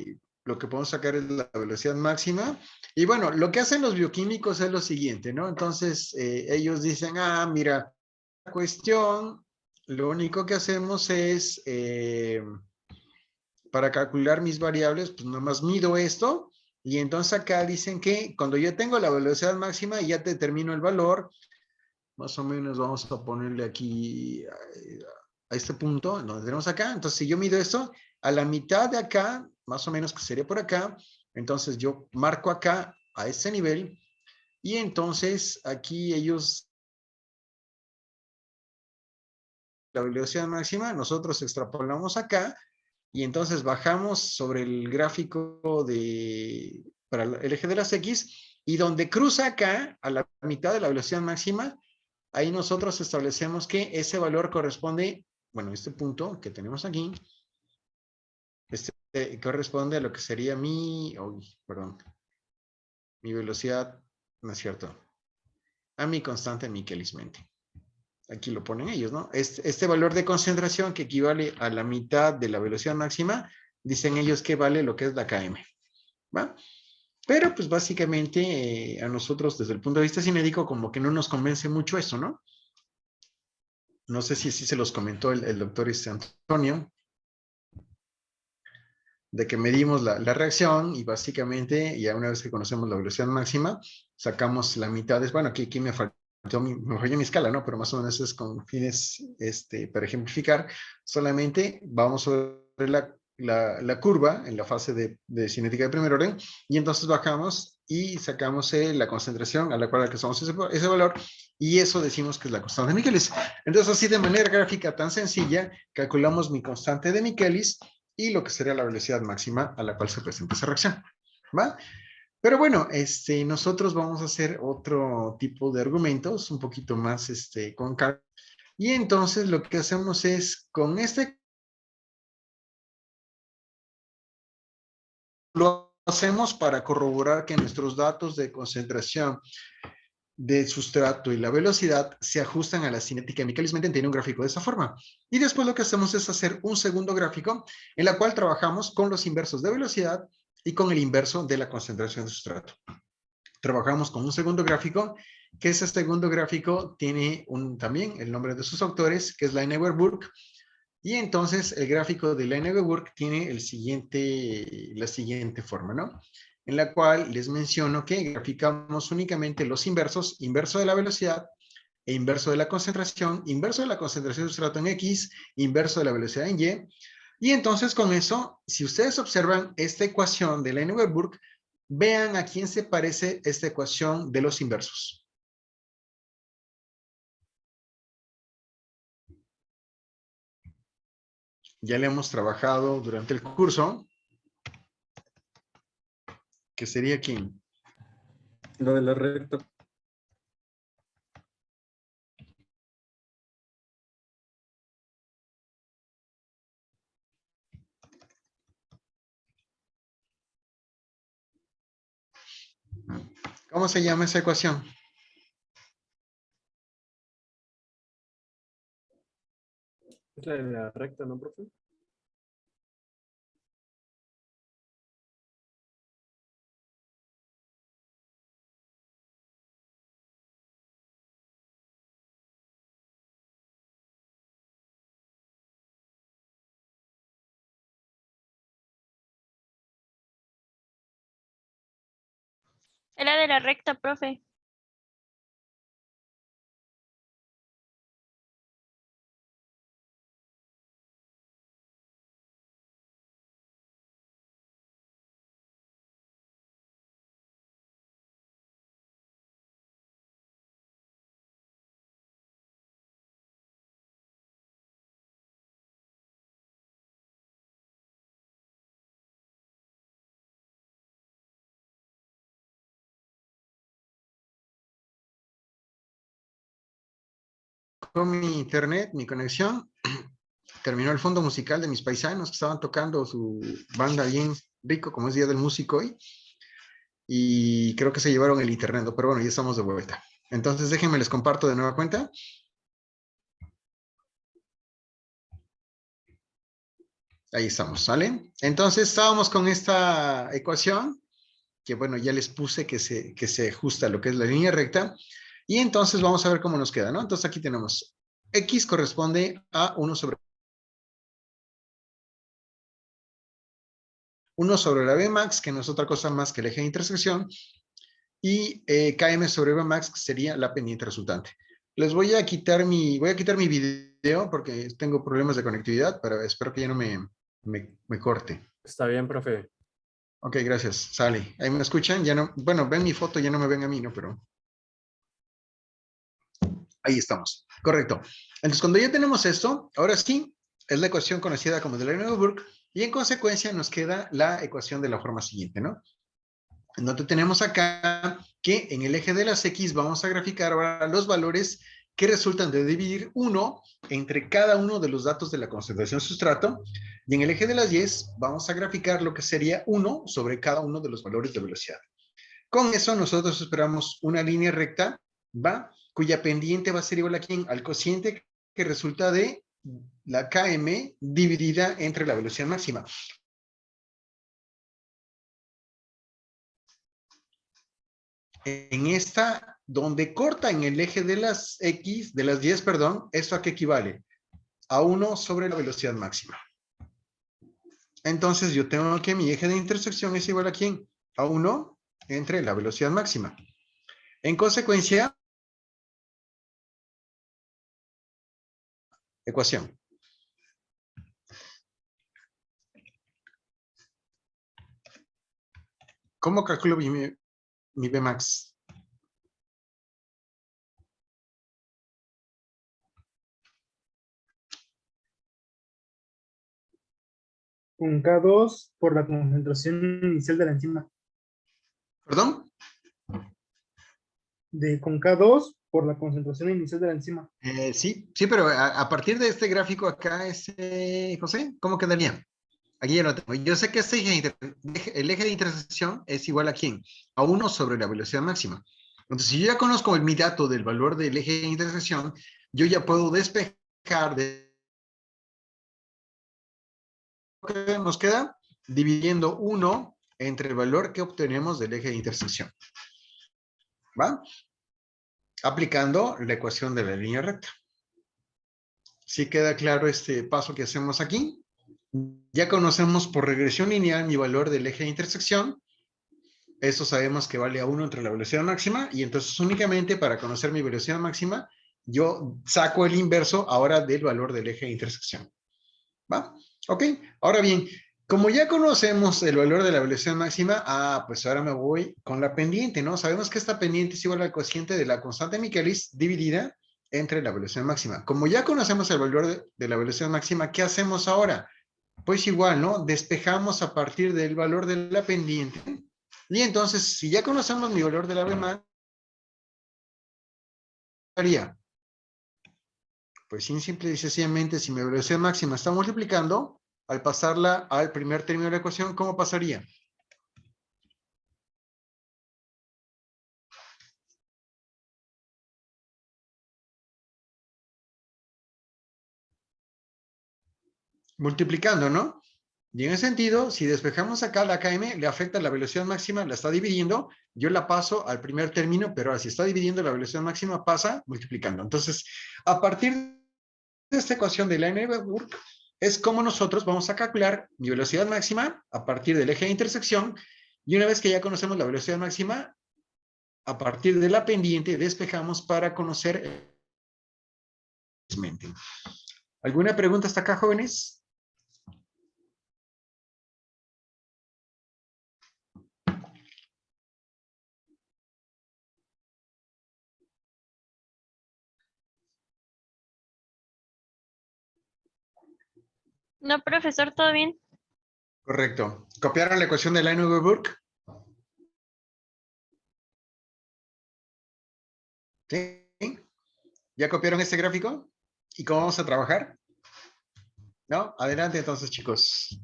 lo que podemos sacar es la velocidad máxima. Y bueno, lo que hacen los bioquímicos es lo siguiente, ¿no? Entonces, ellos dicen, mira, la cuestión, lo único que hacemos es, para calcular mis variables, pues nomás mido esto. Y entonces acá dicen que cuando yo tengo la velocidad máxima y ya determino el valor, más o menos vamos a ponerle aquí a este punto, donde tenemos acá. Entonces, si yo mido esto, a la mitad de acá, más o menos que sería por acá, Entonces yo marco acá a ese nivel y entonces aquí ellos, la velocidad máxima, nosotros extrapolamos acá y entonces bajamos sobre el gráfico para el eje de las X y donde cruza acá a la mitad de la velocidad máxima, ahí nosotros establecemos que ese valor corresponde, bueno, este punto que tenemos aquí, corresponde a lo que sería mi velocidad, no es cierto, a mi constante Michaelis-Menten. Aquí lo ponen ellos, ¿no? Este valor de concentración que equivale a la mitad de la velocidad máxima, dicen ellos que vale lo que es la km, ¿va? Pero pues básicamente a nosotros desde el punto de vista cinético como que no nos convence mucho eso, ¿no? No sé si así se los comentó el doctor Antonio, de que medimos la reacción y básicamente ya una vez que conocemos la velocidad máxima, sacamos la mitad, bueno, aquí me falló mi escala, ¿no? Pero más o menos es con fines, para ejemplificar, solamente vamos sobre la curva en la fase de cinética de primer orden y entonces bajamos y sacamos la concentración a la cual alcanzamos ese valor y eso decimos que es la constante de Michaelis. Entonces así de manera gráfica tan sencilla calculamos mi constante de Michaelis y lo que sería la velocidad máxima a la cual se presenta esa reacción, ¿va? Pero bueno, nosotros vamos a hacer otro tipo de argumentos, un poquito más con calma. Y entonces lo que hacemos es, con lo hacemos para corroborar que nuestros datos de concentración del sustrato y la velocidad se ajustan a la cinética de Michaelis-Menten. Tiene un gráfico de esa forma. Y después lo que hacemos es hacer un segundo gráfico en la cual trabajamos con los inversos de velocidad y con el inverso de la concentración de sustrato. Trabajamos con un segundo gráfico, que ese segundo gráfico tiene también el nombre de sus autores, que es Leineweber-Burke, y entonces el gráfico de Leineweber-Burke tiene la siguiente forma, ¿no? En la cual les menciono que graficamos únicamente los inversos, inverso de la velocidad e inverso de la concentración de sustrato en X, inverso de la velocidad en Y, y entonces con eso, si ustedes observan esta ecuación de Leineweber-Burke, vean a quién se parece esta ecuación de los inversos. Ya le hemos trabajado durante el curso, que sería ¿quién? Lo de la recta. ¿Cómo se llama esa ecuación? Es la de la recta, ¿no, profe? Era de la recta, profe. Con mi internet, mi conexión, terminó el fondo musical de mis paisanos que estaban tocando su banda bien rico, como es Día del Músico hoy, y creo que se llevaron el internet, ¿no? Pero bueno, ya estamos de vuelta. Entonces déjenme les comparto de nueva cuenta. Ahí estamos, ¿sale? Entonces estábamos con esta ecuación, que bueno, ya les puse que se ajusta a lo que es la línea recta, y entonces vamos a ver cómo nos queda, ¿no? Entonces aquí tenemos X corresponde a 1 sobre la Bmax, que no es otra cosa más que el eje de intersección, y Km sobre Bmax sería la pendiente resultante. Les voy a quitar mi video porque tengo problemas de conectividad, pero espero que ya no me corte. Está bien, profe. Ok, gracias. Sale. ¿Ahí me escuchan? Ya no, bueno, ven mi foto, ya no me ven a mí, ¿no? Pero ahí estamos. Correcto. Entonces, cuando ya tenemos esto, ahora sí, es la ecuación conocida como de Liouville y en consecuencia nos queda la ecuación de la forma siguiente, ¿no? Entonces tenemos acá que en el eje de las X vamos a graficar ahora los valores que resultan de dividir 1 entre cada uno de los datos de la concentración sustrato. Y en el eje de las Y vamos a graficar lo que sería 1 sobre cada uno de los valores de velocidad. Con eso nosotros esperamos una línea recta, ¿va? Cuya pendiente va a ser igual a ¿quién? Al cociente que resulta de la Km dividida entre la velocidad máxima. En esta, donde corta en el eje de las X, de las 10, perdón, ¿esto a qué equivale? A 1 sobre la velocidad máxima. Entonces yo tengo que mi eje de intersección es igual a ¿quién? A 1 entre la velocidad máxima. En consecuencia, ecuación. ¿Cómo calculo mi Bmax? Con K2 por la concentración inicial de la enzima. ¿Perdón? Con K2 por la concentración inicial de la enzima. Sí, pero a partir de este gráfico acá, José, ¿cómo quedaría? Aquí ya lo tengo. Yo sé que el eje de intersección es igual a ¿quién? A 1 sobre la velocidad máxima. Entonces, si yo ya conozco mi dato del valor del eje de intersección, yo ya puedo despejar de lo que nos queda dividiendo 1 entre el valor que obtenemos del eje de intersección. ¿Va? Aplicando la ecuación de la línea recta. ¿Sí queda claro este paso que hacemos aquí? Ya conocemos por regresión lineal mi valor del eje de intersección. Eso sabemos que vale a 1 entre la velocidad máxima y entonces únicamente para conocer mi velocidad máxima, yo saco el inverso ahora del valor del eje de intersección. ¿Va? Ok, ahora bien, como ya conocemos el valor de la velocidad máxima, pues ahora me voy con la pendiente, ¿no? Sabemos que esta pendiente es igual al cociente de la constante de Michaelis dividida entre la velocidad máxima. Como ya conocemos el valor de la velocidad máxima, ¿qué hacemos ahora? Pues igual, ¿no? Despejamos a partir del valor de la pendiente. Y entonces, si ya conocemos mi valor de la Vmax, ¿qué haría? Pues simple y sencillamente, si mi velocidad máxima está multiplicando, al pasarla al primer término de la ecuación, ¿cómo pasaría? Multiplicando, ¿no? Y en ese sentido, si despejamos acá la Km, le afecta la velocidad máxima, la está dividiendo, yo la paso al primer término, pero ahora si está dividiendo la velocidad máxima, pasa multiplicando. Entonces, a partir de esta ecuación de Liouville, es como nosotros vamos a calcular mi velocidad máxima a partir del eje de intersección, y una vez que ya conocemos la velocidad máxima, a partir de la pendiente despejamos para conocer. ¿Alguna pregunta hasta acá, jóvenes? No, profesor, ¿todo bien? Correcto. ¿Copiaron la ecuación de Liouville? ¿Sí? ¿Ya copiaron este gráfico? ¿Y cómo vamos a trabajar? ¿No? Adelante entonces, chicos.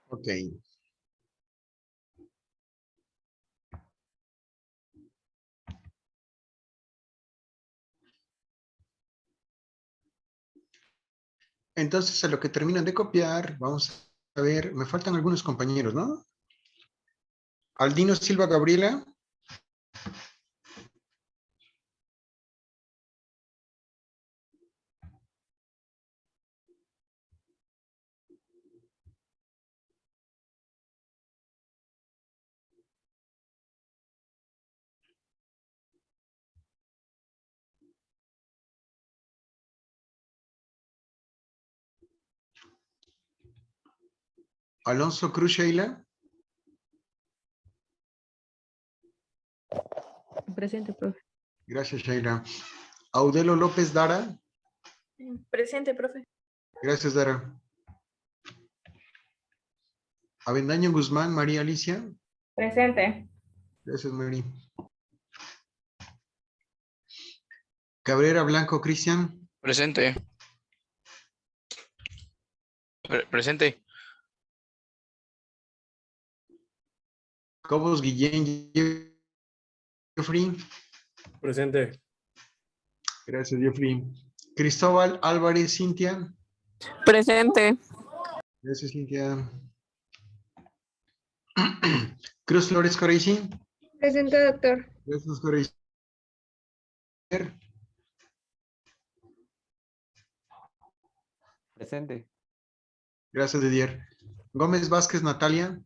Ok. Entonces, a lo que terminan de copiar, vamos a ver, me faltan algunos compañeros, ¿no? Aldino Silva Gabriela. Alonso Cruz Sheila. Presente, profe. Gracias, Sheila. Audelo López Dara. Presente, profe. Gracias, Dara. Avendaño Guzmán, María Alicia. Presente. Gracias, Mary. Cabrera Blanco Cristian. Presente. Presente. Cobos Guillén Jeffrey. Presente. Gracias, Jeffrey. Cristóbal Álvarez Cintia. Presente. Gracias, Cintia. Cruz Flores Coreysi. Presente, doctor. Gracias, Coreysi. Presente. Gracias, Didier. Gómez Vázquez Natalia.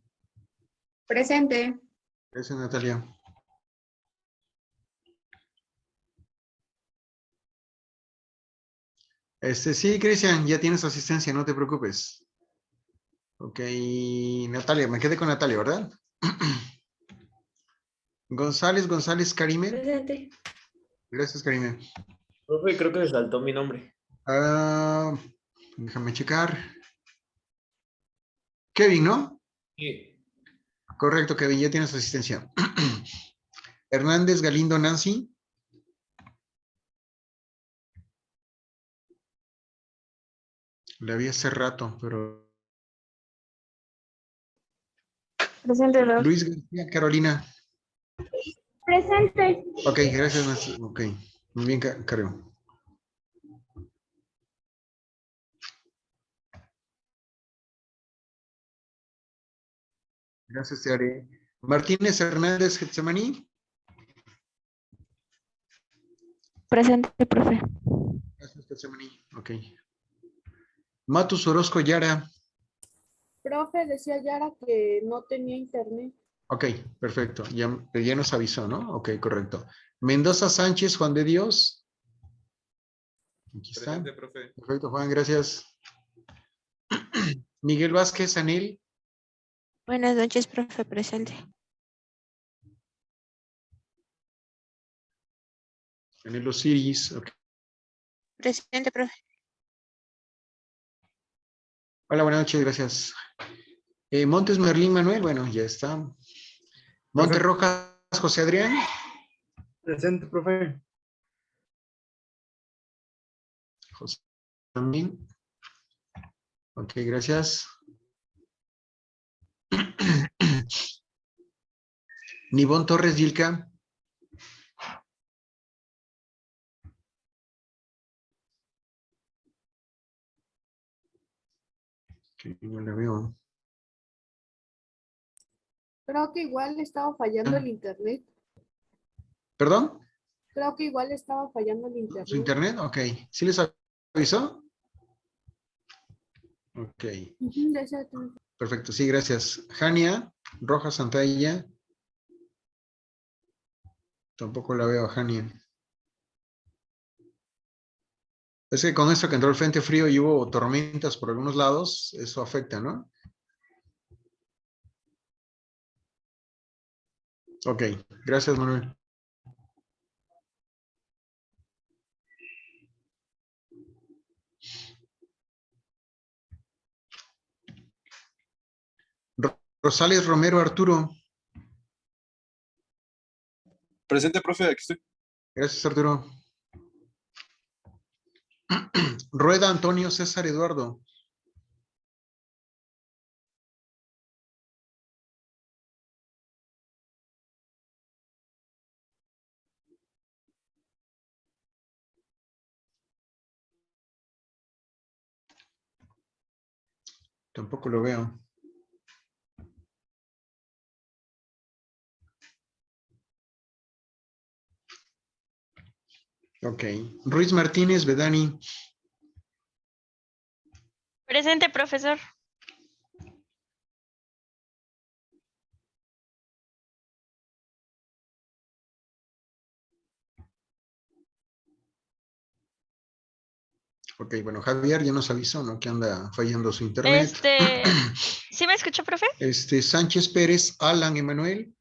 Presente. Gracias, Natalia. Sí, Cristian, ya tienes asistencia, no te preocupes. Ok, Natalia, me quedé con Natalia, ¿verdad? González Karime. Presente. Gracias, Karime. Profe, creo que se saltó mi nombre. Déjame checar. Kevin, ¿no? Sí. Correcto, Kevin, ya tienes asistencia. Hernández Galindo Nancy. La vi hace rato, pero... Presente, doctor. Luis García Carolina. Presente. Ok, gracias, Nancy. Ok, muy bien, Caro. Gracias, te haré. Martínez Hernández Getsemaní. Presente, profe. Gracias, Getsemaní. Ok. Matus Orozco Yara. Profe, decía Yara que no tenía internet. Ok, perfecto. Ya nos avisó, ¿no? Ok, correcto. Mendoza Sánchez, Juan de Dios. Aquí está. Presente, profe. Perfecto, Juan, gracias. Miguel Vázquez, Anel. Buenas noches, profe. Presente. Anel Osiris. Ok. Presente, profe. Hola, buenas noches, gracias. Montes Merlín Manuel, bueno, ya está. Monte Rojas, José Adrián. Presente, profe. José también. Ok, gracias. Nibón Torres Yilka. Que no la veo. Creo que igual estaba fallando el internet. ¿Perdón? Creo que igual estaba fallando el ¿Su internet. internet? Ok. ¿Sí les avisó? Ok. Ujú, decía que- Perfecto, sí, gracias. Jania Rojas Santalla. Tampoco la veo a Jania. Es que con esto que entró el frente frío y hubo tormentas por algunos lados, eso afecta, ¿no? Ok, gracias, Manuel. Rosales Romero Arturo. Presente, profe, aquí estoy. Gracias, Arturo. Rueda Antonio César Eduardo. Tampoco lo veo. Ok. Ruiz Martínez, Bedani. Presente, profesor. Ok, bueno, Javier ya nos avisó, ¿no? Que anda fallando su internet. ¿Sí me escuchó, profe? Sánchez Pérez, Alan Emanuel.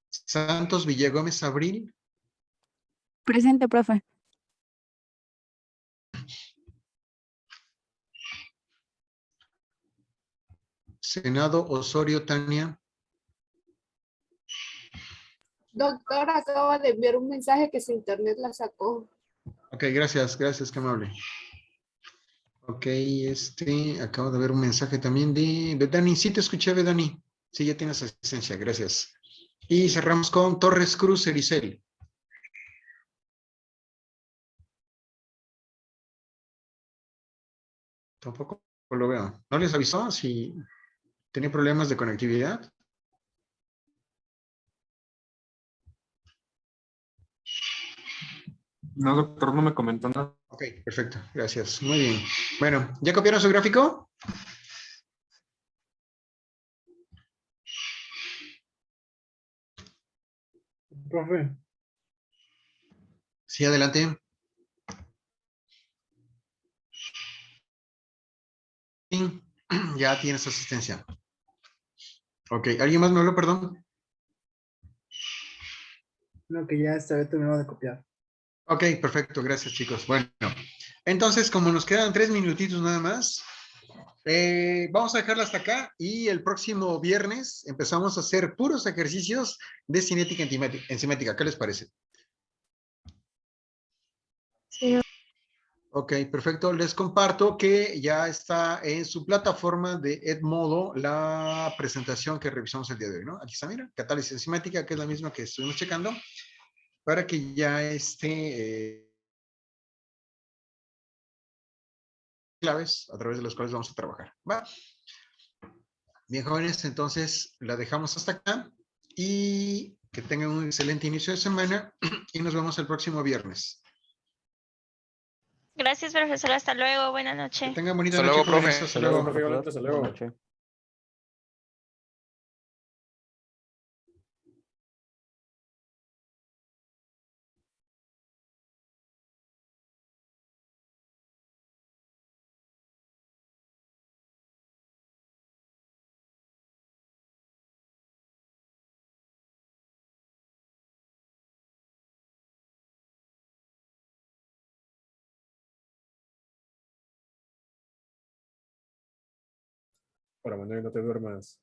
Santos Villagómez Abril. Presente, profe. Senado Osorio Tania. Doctor, acaba de enviar un mensaje que su internet la sacó. Ok, gracias, qué amable. Ok, acabo de ver un mensaje también de Bedani. Sí, te escuché, Bedani. Sí, ya tienes asistencia, gracias. Y cerramos con Torres Cruz Ericel. Tampoco lo veo. ¿No les avisó si tenía problemas de conectividad? No, doctor, no me comentó nada. Ok, perfecto, gracias. Muy bien. Bueno, ¿ya copiaron su gráfico? Profe, Sí, adelante. Sí, ya tienes asistencia. Ok, ¿alguien más me habló, perdón? no, que ya había terminado de copiar. Ok, perfecto, gracias chicos. Bueno, entonces como nos quedan 3 minutitos nada más, vamos a dejarla hasta acá y el próximo viernes empezamos a hacer puros ejercicios de cinética enzimática. ¿Qué les parece? Sí. Ok, perfecto. Les comparto que ya está en su plataforma de Edmodo la presentación que revisamos el día de hoy, ¿no? Aquí está, mira, catálisis enzimática, que es la misma que estuvimos checando, para que ya esté claves a través de los cuales vamos a trabajar. ¿Va? Bien, jóvenes, entonces la dejamos hasta acá y que tengan un excelente inicio de semana y nos vemos el próximo viernes. Gracias, profesor. Hasta luego. Buenas Que noches. tengan bonita Hasta noche, luego, jóvenes. profe. Hasta Hasta luego, luego. profesor. Hasta Buenas luego. noches. Para mañana no te duermas.